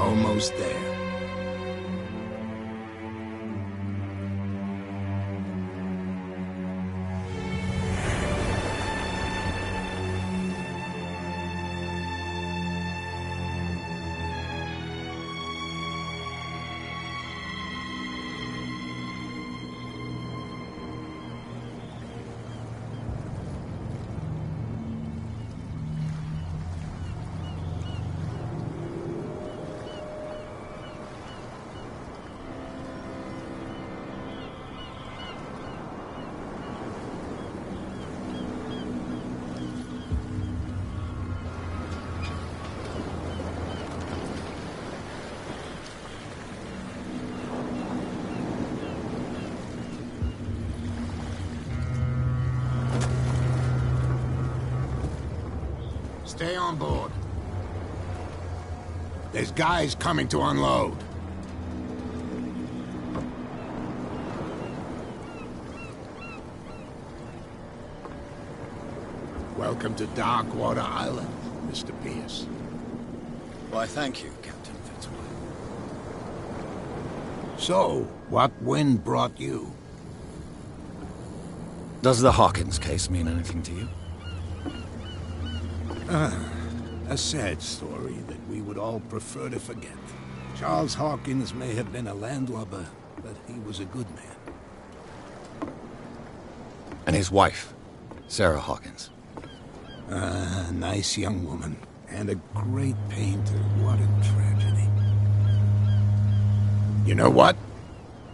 almost there. Stay on board. There's guys coming to unload. Welcome to Darkwater Island, Mr. Pierce. Why, thank you, Captain Fitzroy. So, what wind brought you? Does the Hawkins case mean anything to you? A sad story that we would all prefer to forget. Charles Hawkins may have been a landlubber, but he was a good man. And his wife, Sarah Hawkins. A nice young woman, and a great painter. What a tragedy. You know what?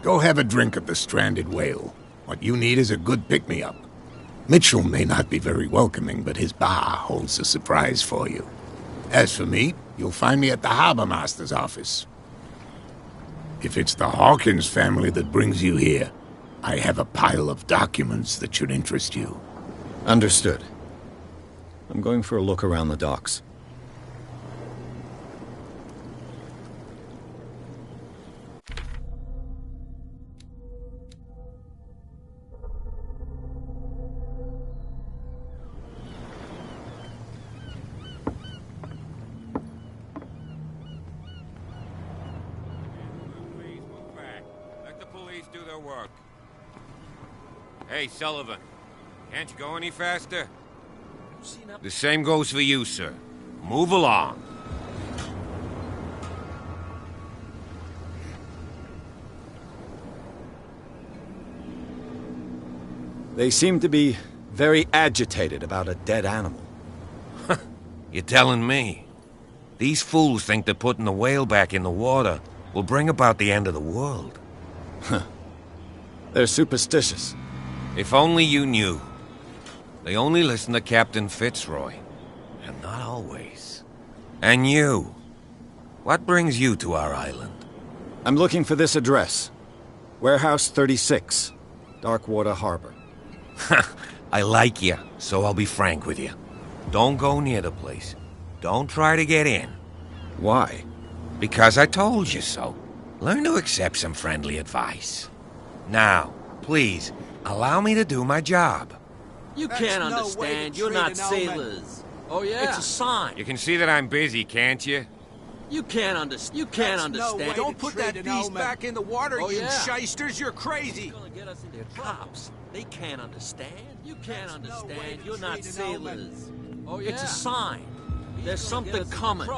Go have a drink at the Stranded Whale. What you need is a good pick-me-up. Mitchell may not be very welcoming, but his bar holds a surprise for you. As for me, you'll find me at the Harbor Master's office. If it's the Hawkins family that brings you here, I have a pile of documents that should interest you. Understood. I'm going for a look around the docks. Do their work. Hey, Sullivan. Can't you go any faster? The same goes for you, sir. Move along. They seem to be very agitated about a dead animal. You're telling me? These fools think that putting the whale back in the water will bring about the end of the world. They're superstitious. If only you knew. They only listen to Captain Fitzroy. And not always. And you. What brings you to our island? I'm looking for this address. Warehouse 36, Darkwater Harbor. I like you, so I'll be frank with you. Don't go near the place. Don't try to get in. Why? Because I told you so. Learn to accept some friendly advice. Now, please, allow me to do my job. You can't understand. You're not sailors. Oh, yeah? It's a sign. You can see that I'm busy, can't you? You can't understand. Don't put that beast back in the water, Oh, you yeah. shysters. You're crazy. You're gonna get us into cops. They can't understand. You can't understand. You're not sailors. Oh, yeah? It's a sign. There's something coming.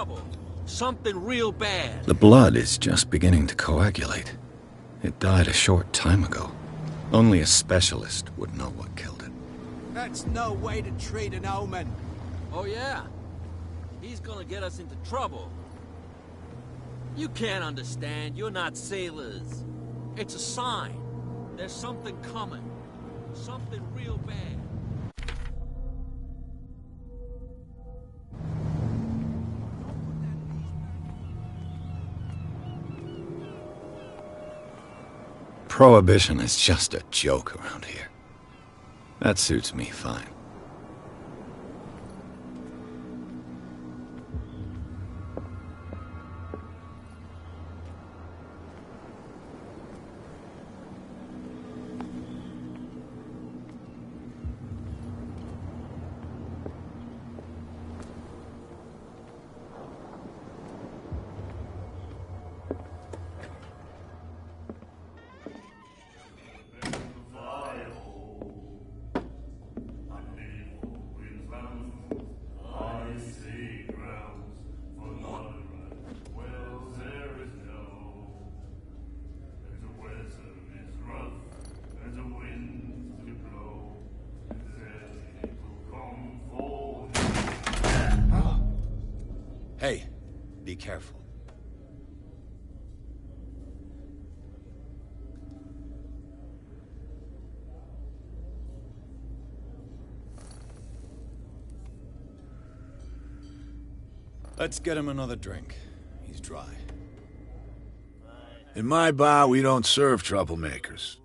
Something real bad. The blood is just beginning to coagulate. It died a short time ago. Only a specialist would know what killed it. That's no way to treat an omen. Oh, yeah? He's gonna get us into trouble. You can't understand. You're not sailors. It's a sign. There's something coming. Something real bad. Prohibition is just a joke around here. That suits me fine. Hey, be careful. Let's get him another drink. He's dry. In my bar, we don't serve troublemakers.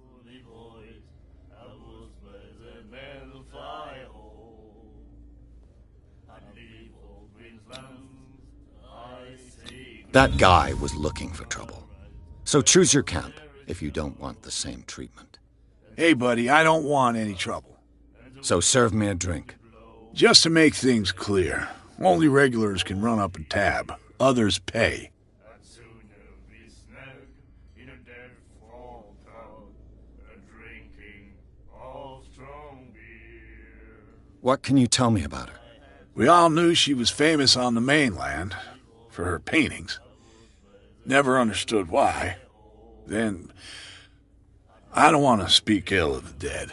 That guy was looking for trouble. So choose your camp if you don't want the same treatment. Hey, buddy, I don't want any trouble. So serve me a drink. Just to make things clear, only regulars can run up a tab. Others pay. What can you tell me about her? We all knew she was famous on the mainland for her paintings. Never understood why. Then, I don't want to speak ill of the dead.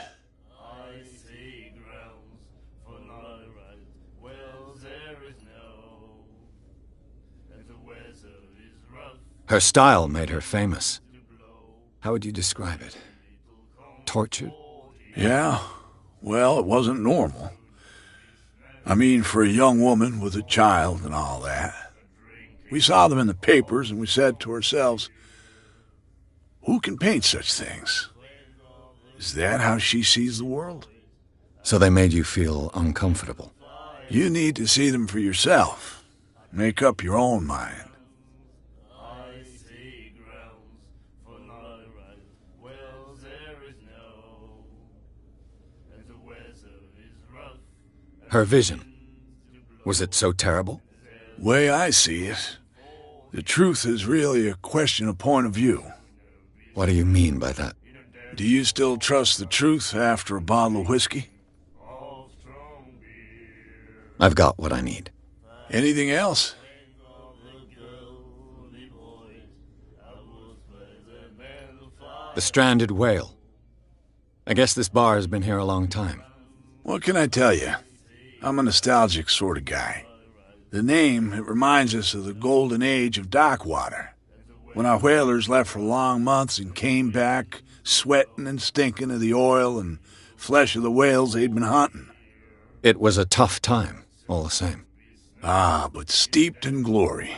Her style made her famous. How would you describe it? Tortured? Yeah, well, it wasn't normal. I mean, for a young woman with a child and all that. We saw them in the papers and we said to ourselves, who can paint such things? Is that how she sees the world? So they made you feel uncomfortable. You need to see them for yourself. Make up your own mind. Her vision. Was it so terrible? Way I see it, the truth is really a question of point of view. What do you mean by that? Do you still trust the truth after a bottle of whiskey? I've got what I need. Anything else? The stranded whale. I guess this bar has been here a long time. What can I tell you? I'm a nostalgic sort of guy. The name, it reminds us of the golden age of dock water, when our whalers left for long months and came back sweating and stinking of the oil and flesh of the whales they'd been hunting. It was a tough time, all the same. Ah, but steeped in glory.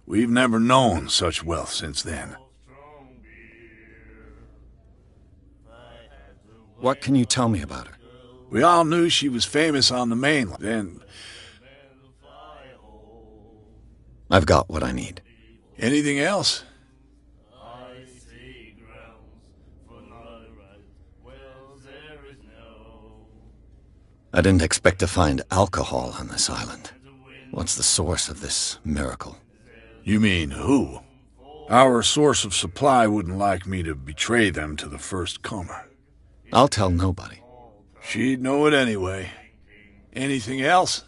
We've never known such wealth since then. What can you tell me about her? We all knew she was famous on the mainland, and I've got what I need. anything else? I didn't expect to find alcohol on this island. What's the source of this miracle? You mean who? Our source of supply wouldn't like me to betray them to the first comer. I'll tell nobody. She'd know it anyway. Anything else?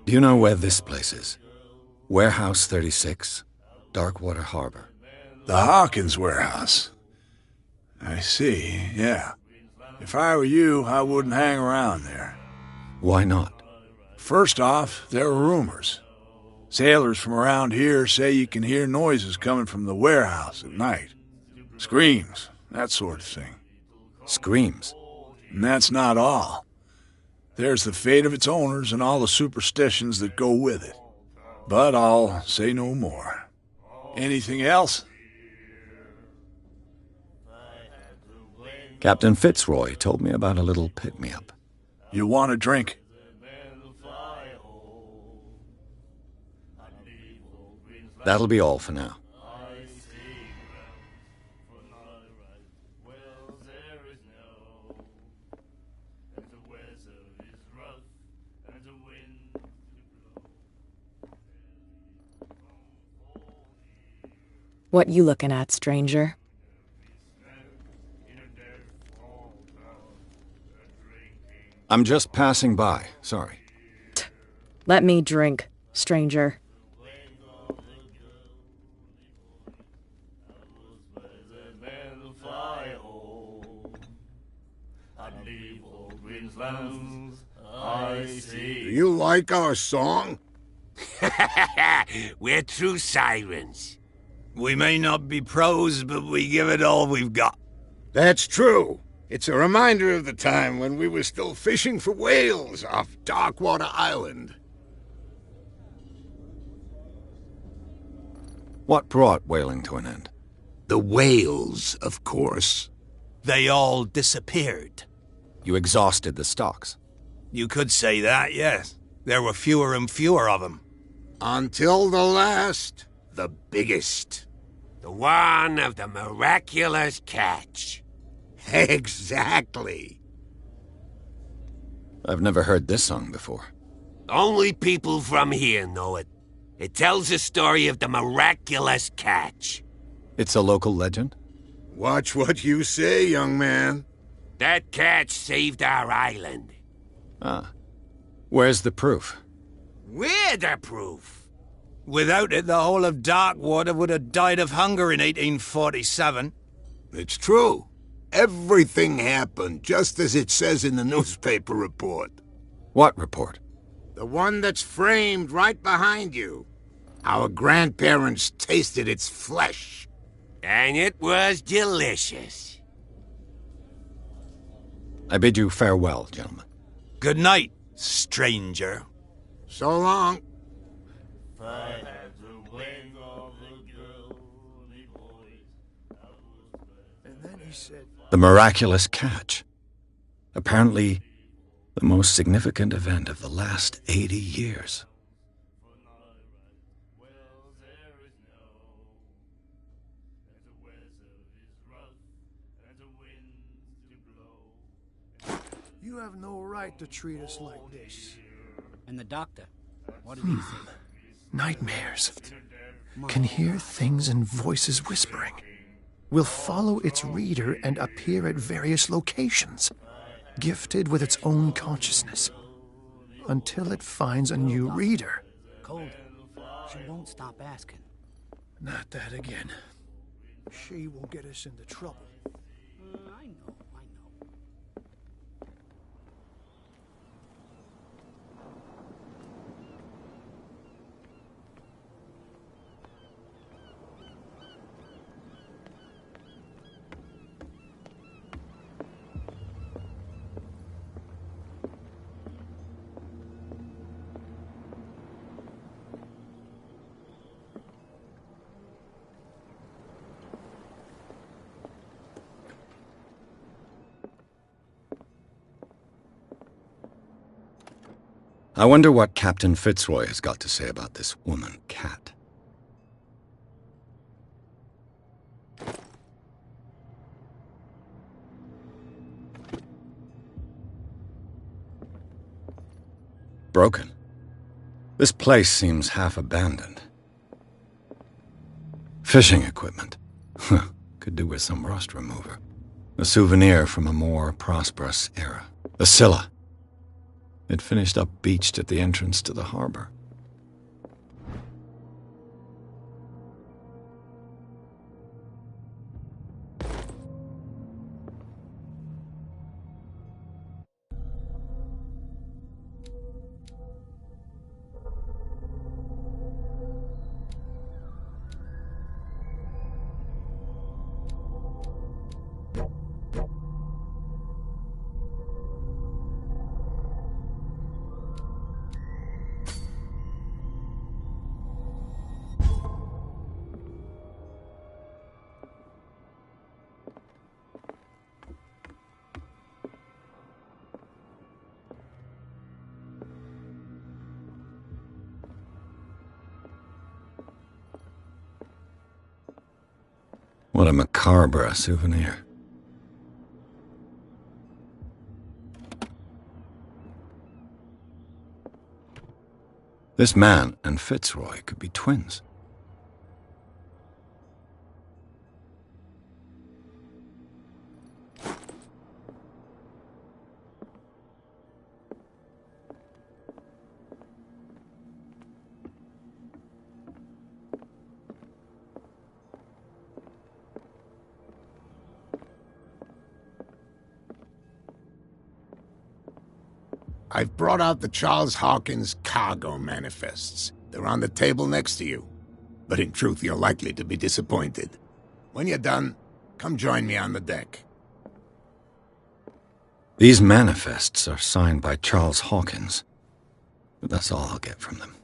Do you know where this place is? Warehouse 36, Darkwater Harbor. The Hawkins warehouse. I see, yeah. If I were you, I wouldn't hang around there. Why not? First off, there are rumors. Sailors from around here say you can hear noises coming from the warehouse at night. Screams, that sort of thing. Screams. And that's not all. There's the fate of its owners and all the superstitions that go with it. But I'll say no more. Anything else? Captain Fitzroy told me about a little pick-me-up. You want a drink? That'll be all for now. What you looking at, stranger? I'm just passing by, sorry. Let me drink, stranger. Do you like our song? We're true sirens. We may not be pros, but we give it all we've got. That's true. It's a reminder of the time when we were still fishing for whales off Darkwater Island. What brought whaling to an end? The whales, of course. They all disappeared. You exhausted the stocks. You could say that, yes. There were fewer and fewer of them. Until the last, the biggest. The one of the miraculous catch. Exactly. I've never heard this song before. Only people from here know it. It tells the story of the miraculous catch. It's a local legend? Watch what you say, young man. That catch saved our island. Ah. Where's the proof? We're the proof. Without it, the whole of Darkwater would have died of hunger in 1847. It's true. Everything happened just as it says in the newspaper report. What report? The one that's framed right behind you. Our grandparents tasted its flesh. And it was delicious. I bid you farewell, gentlemen. Good night, stranger. So long. The miraculous catch. Apparently, the most significant event of the last 80 years. You have no right to treat us like this. And the doctor, what did he say? Nightmares. Can hear things and voices whispering. Will follow its reader and appear at various locations, gifted with its own consciousness, until it finds a new reader. Cold. She won't stop asking. Not that again. She will get us into trouble. I know. I wonder what Captain Fitzroy has got to say about this woman, Cat. Broken. This place seems half abandoned. Fishing equipment. Could do with some rust remover. A souvenir from a more prosperous era. A Scylla. It finished up beached at the entrance to the harbor. What a macabre souvenir. This man and Fitzroy could be twins. I've brought out the Charles Hawkins cargo manifests. They're on the table next to you. But in truth, you're likely to be disappointed. When you're done, come join me on the deck. These manifests are signed by Charles Hawkins, but that's all I'll get from them.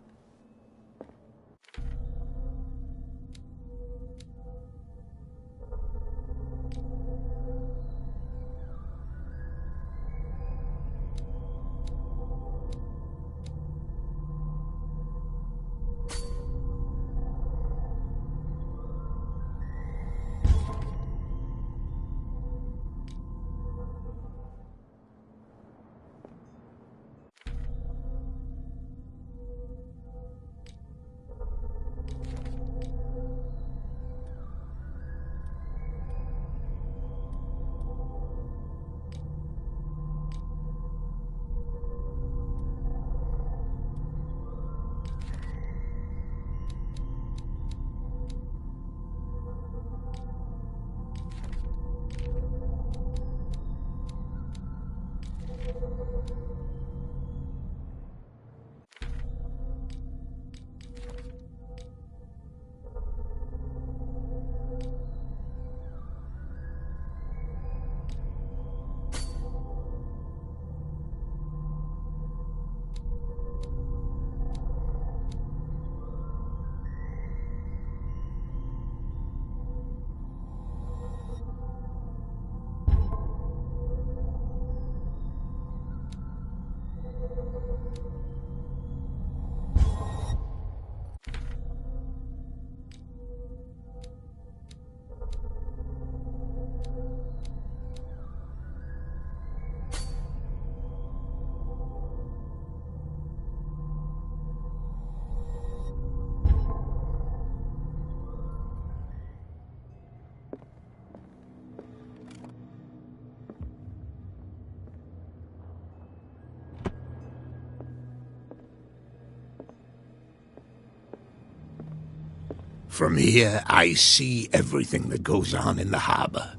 From here, I see everything that goes on in the harbor.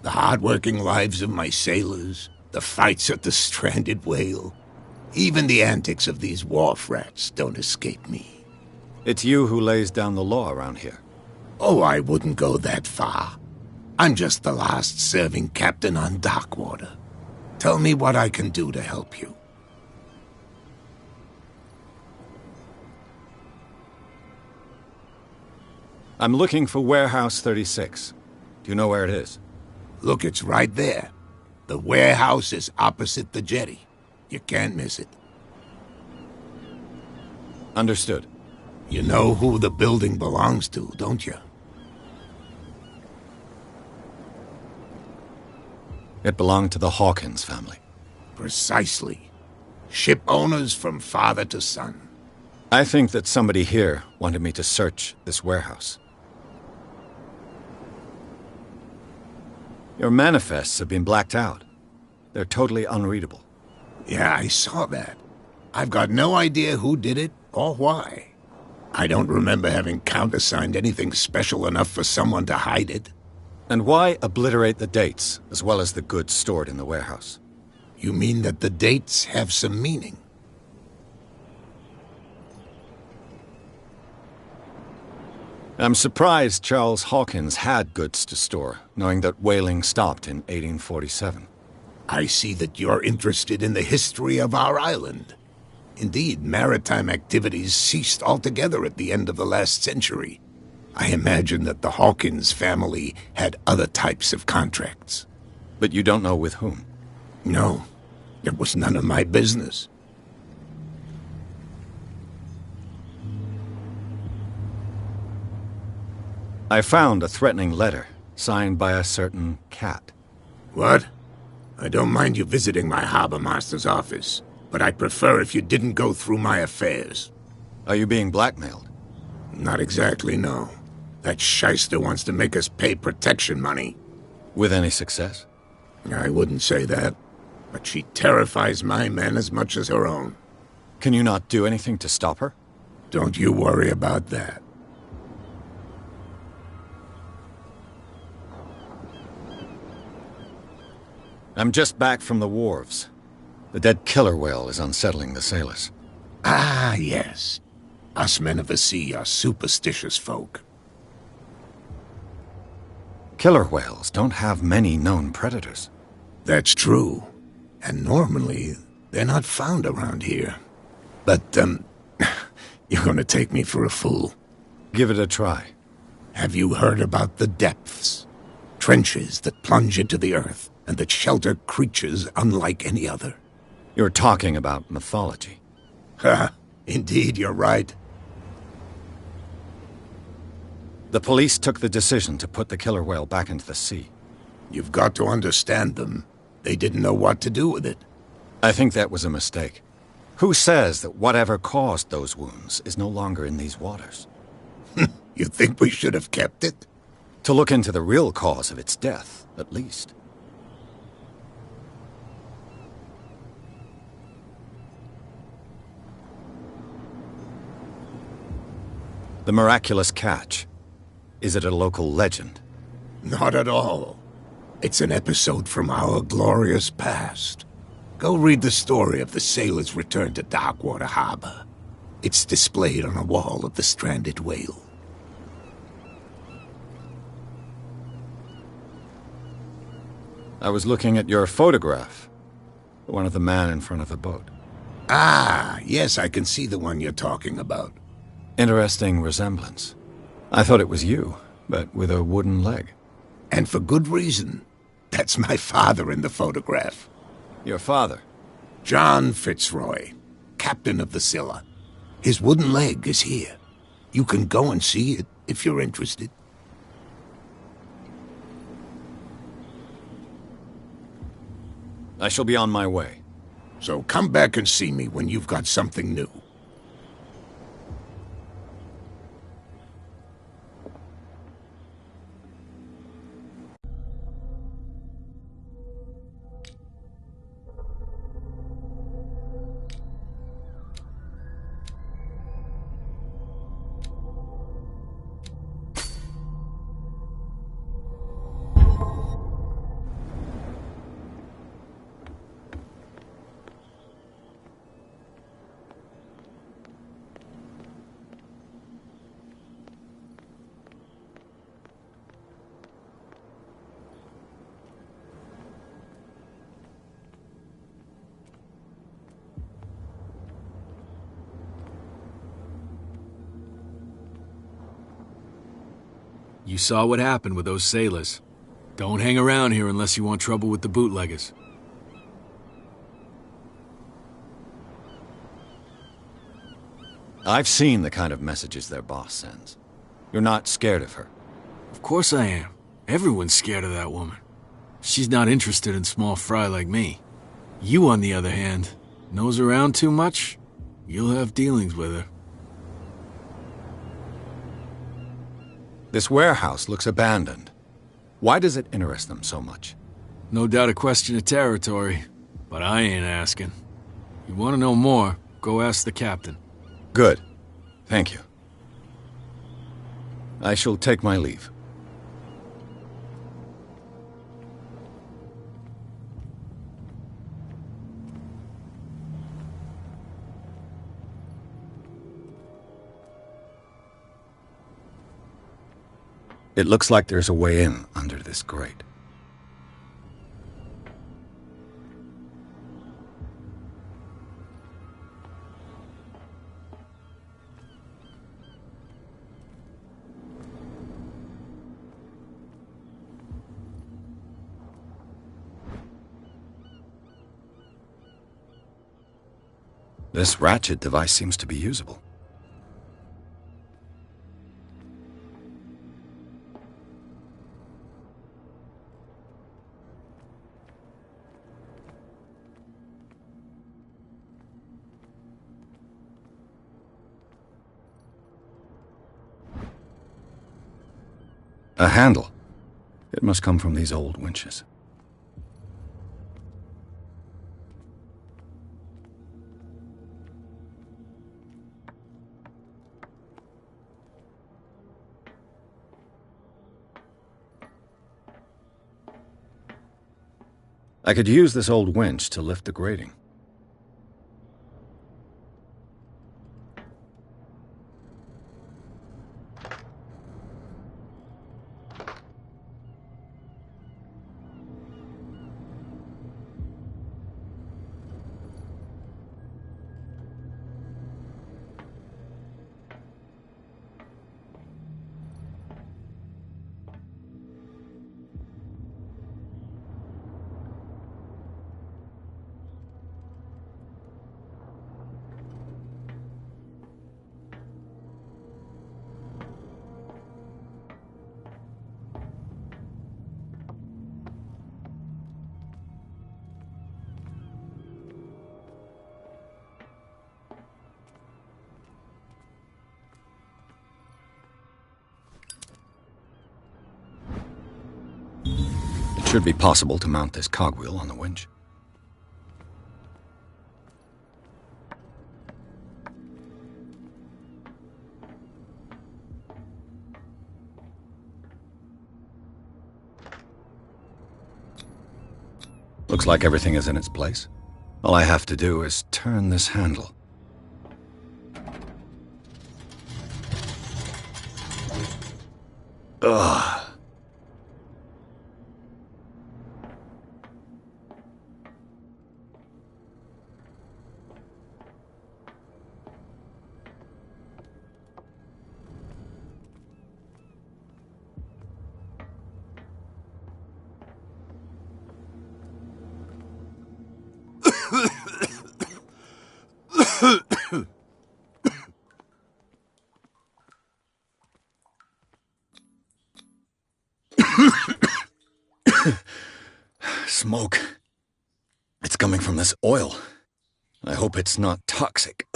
The hard-working lives of my sailors, the fights at the stranded whale. Even the antics of these wharf rats don't escape me. It's you who lays down the law around here. Oh, I wouldn't go that far. I'm just the last serving captain on Darkwater. Tell me what I can do to help you. I'm looking for Warehouse 36. Do you know where it is? Look, it's right there. The warehouse is opposite the jetty. You can't miss it. Understood. You know who the building belongs to, don't you? It belonged to the Hawkins family. Precisely. Ship owners from father to son. I think that somebody here wanted me to search this warehouse. Your manifests have been blacked out. They're totally unreadable. Yeah, I saw that. I've got no idea who did it or why. I don't remember having countersigned anything special enough for someone to hide it. And why obliterate the dates, as well as the goods stored in the warehouse? You mean that the dates have some meaning? I'm surprised Charles Hawkins had goods to store, knowing that whaling stopped in 1847. I see that you're interested in the history of our island. Indeed, maritime activities ceased altogether at the end of the last century. I imagine that the Hawkins family had other types of contracts. But you don't know with whom? No, it was none of my business. I found a threatening letter, signed by a certain cat. What? I don't mind you visiting my harbor master's office, but I'd prefer if you didn't go through my affairs. Are you being blackmailed? Not exactly, no. That shyster wants to make us pay protection money. With any success? I wouldn't say that, but she terrifies my men as much as her own. Can you not do anything to stop her? Don't you worry about that. I'm just back from the wharves. The dead killer whale is unsettling the sailors. Ah, yes. Us men of the sea are superstitious folk. Killer whales don't have many known predators. That's true. And normally, they're not found around here. But, you're gonna take me for a fool. Give it a try. Have you heard about the depths? Trenches that plunge into the earth and that shelter creatures unlike any other. You're talking about mythology. Ha! Indeed, you're right. The police took the decision to put the killer whale back into the sea. You've got to understand them. They didn't know what to do with it. I think that was a mistake. Who says that whatever caused those wounds is no longer in these waters? You think we should have kept it? To look into the real cause of its death, at least. The miraculous catch. Is it a local legend? Not at all. It's an episode from our glorious past. Go read the story of the sailor's return to Darkwater Harbor. It's displayed on a wall of the stranded whale. I was looking at your photograph. The one of the man in front of the boat. Ah, yes, I can see the one you're talking about. Interesting resemblance. I thought it was you, but with a wooden leg. And for good reason. That's my father in the photograph. Your father? John Fitzroy, captain of the Scylla. His wooden leg is here. You can go and see it if you're interested. I shall be on my way. So come back and see me when you've got something new. You saw what happened with those sailors. Don't hang around here unless you want trouble with the bootleggers. I've seen the kind of messages their boss sends. You're not scared of her. Of course I am. Everyone's scared of that woman. She's not interested in small fry like me. You, on the other hand, nose around too much, you'll have dealings with her. This warehouse looks abandoned. Why does it interest them so much? No doubt a question of territory, but I ain't asking. You want to know more, go ask the captain. Good. Thank you. I shall take my leave. It looks like there's a way in under this grate. This ratchet device seems to be usable. A handle. It must come from these old winches. I could use this old winch to lift the grating. Should be possible to mount this cogwheel on the winch. Looks like everything is in its place. All I have to do is turn this handle. Ugh. Smoke. It's coming from this oil. I hope it's not toxic.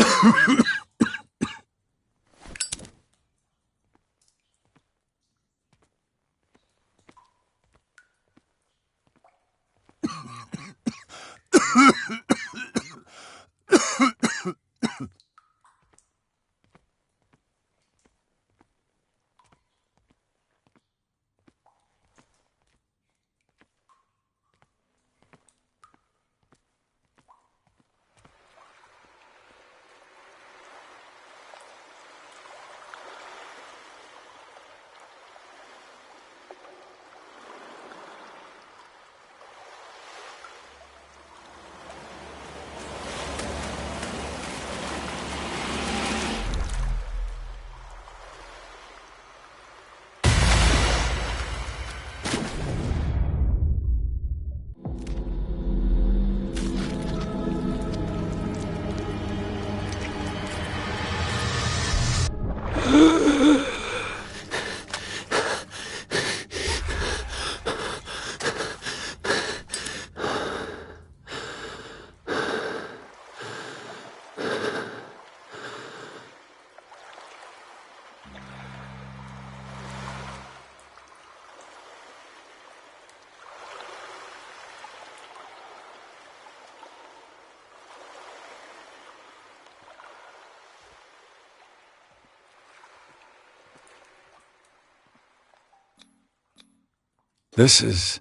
This is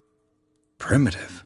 primitive.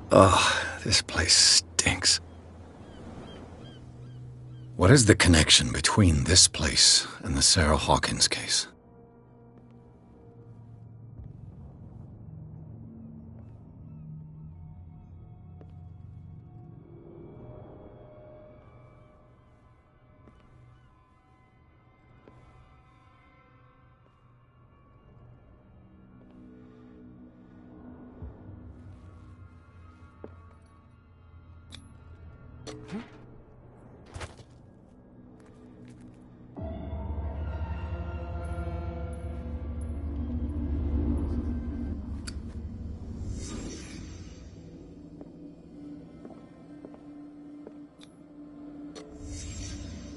Ugh, this place stinks. What is the connection between this place and the Sarah Hawkins case?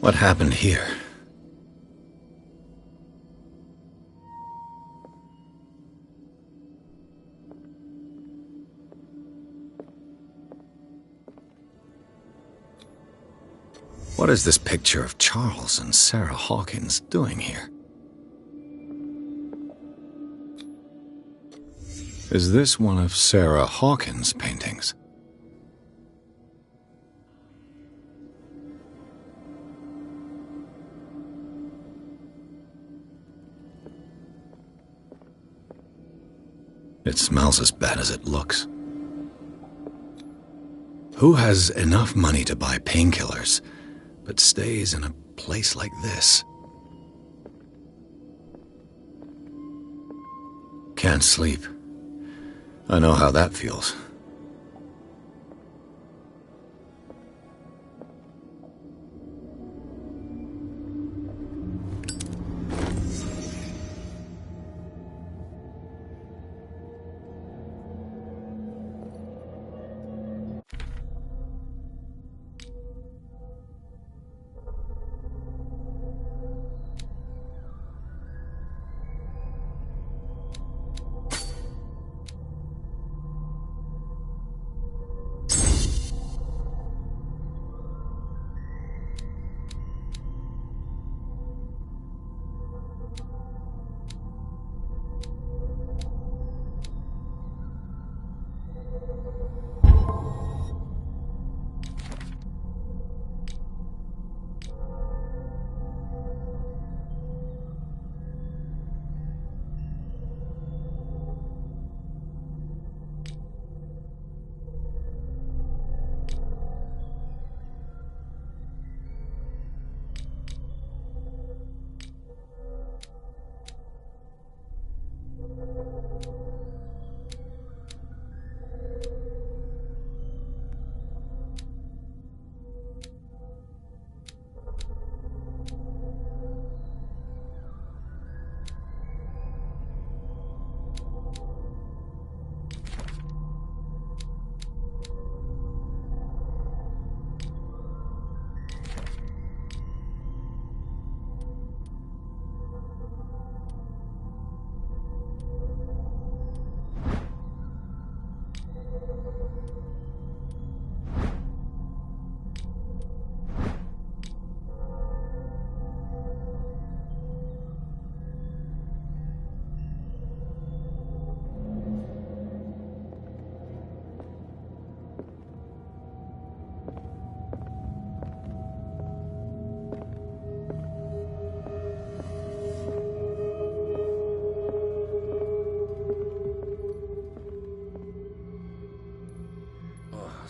What happened here? What is this picture of Charles and Sarah Hawkins doing here? Is this one of Sarah Hawkins' paintings? It smells as bad as it looks. Who has enough money to buy painkillers, but stays in a place like this? Can't sleep. I know how that feels.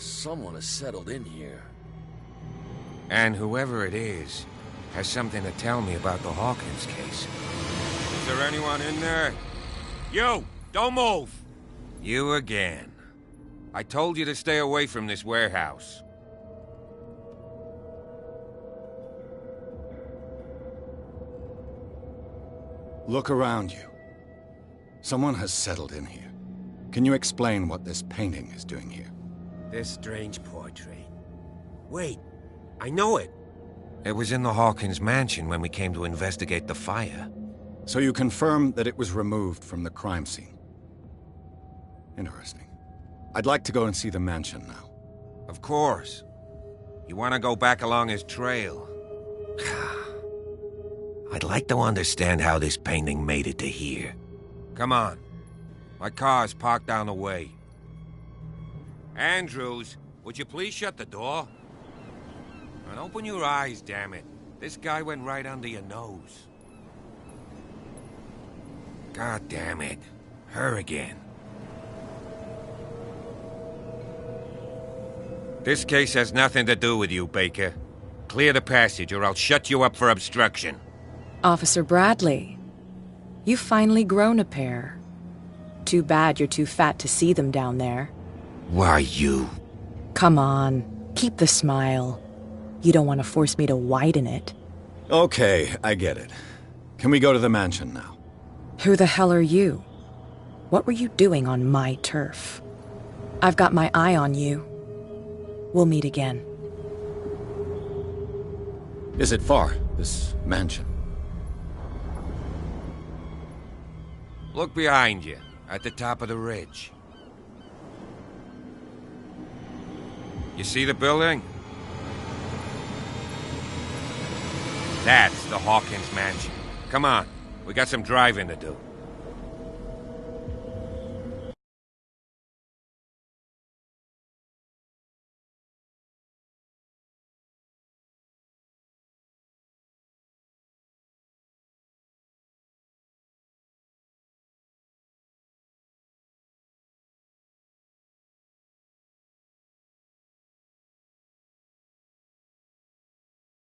Someone has settled in here. And whoever it is has something to tell me about the Hawkins case. Is there anyone in there? You! Don't move! You again. I told you to stay away from this warehouse. Look around you. Someone has settled in here. Can you explain what this painting is doing here? This strange portrait. Wait, I know it. It was in the Hawkins mansion when we came to investigate the fire. So you confirm that it was removed from the crime scene? Interesting. I'd like to go and see the mansion now. Of course. You want to go back along his trail? I'd like to understand how this painting made it to here. Come on. My car's parked down the way. Andrews, would you please shut the door? And open your eyes, damn it. This guy went right under your nose. God damn it. Her again. This case has nothing to do with you, Baker. Clear the passage or I'll shut you up for obstruction. Officer Bradley, you've finally grown a pair. Too bad you're too fat to see them down there. Why, you? Come on, keep the smile. You don't want to force me to widen it. Okay, I get it. Can we go to the mansion now? Who the hell are you? What were you doing on my turf? I've got my eye on you. We'll meet again. Is it far, this mansion? Look behind you, at the top of the ridge. You see the building? That's the Hawkins mansion. Come on, we got some driving to do.